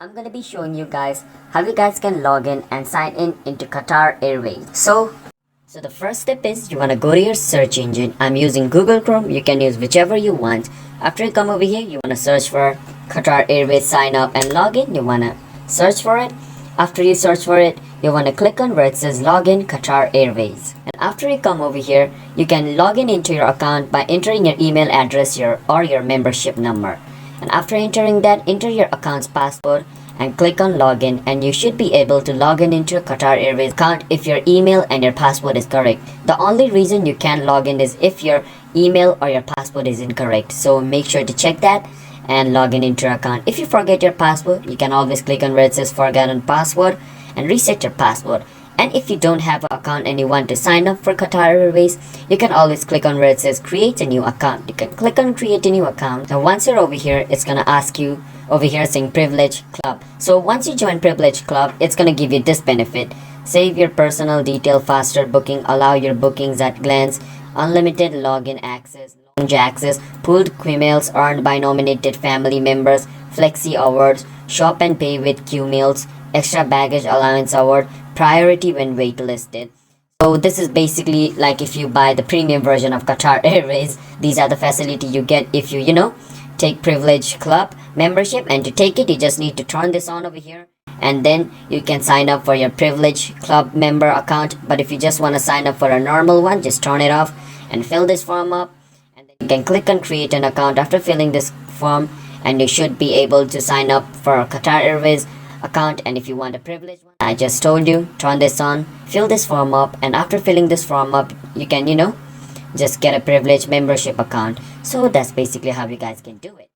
I'm gonna be showing you guys how you guys can log in and sign in into Qatar Airways. So the first step is you wanna go to your search engine. I'm using Google Chrome. You can use whichever you want. After you come over here, you wanna search for Qatar Airways sign up and log in. You wanna search for it. After you search for it, you wanna click on where it says login Qatar Airways. And after you come over here, you can log in into your account by entering your email address or your membership number. And after entering that, enter your account's password and click on login, and you should be able to log in into Qatar Airways account if your email and your password is correct. The only reason you can't log in is if your email or your password is incorrect. So make sure to check that and log in into your account. If you forget your password, you can always click on where it says forgotten password and reset your password. And if you don't have an account and you want to sign up for Qatar Airways, you can always click on where it says create a new account. You can click on create a new account. Now once you're over here, it's gonna ask you over here saying privilege club. So once you join privilege club, it's gonna give you this benefit: save your personal detail, faster booking, allow your bookings at glance, unlimited login access, lounge access, pooled emails earned by nominated family members, flexi awards, shop and pay with Q meals, extra baggage allowance award, priority when waitlisted. So this is basically like if you buy the premium version of Qatar Airways. These are the facility you get if you take privilege club membership. And to take it, you just need to turn this on over here, and then you can sign up for your privilege club member account. But if you just want to sign up for a normal one, just turn it off and fill this form up, and then you can click on create an account after filling this form, and you should be able to sign up for a Qatar Airways account. And if you want a privilege one, I just told you, turn this on, fill this form up, and after filling this form up, you can just get a privilege membership account. So that's basically how you guys can do it.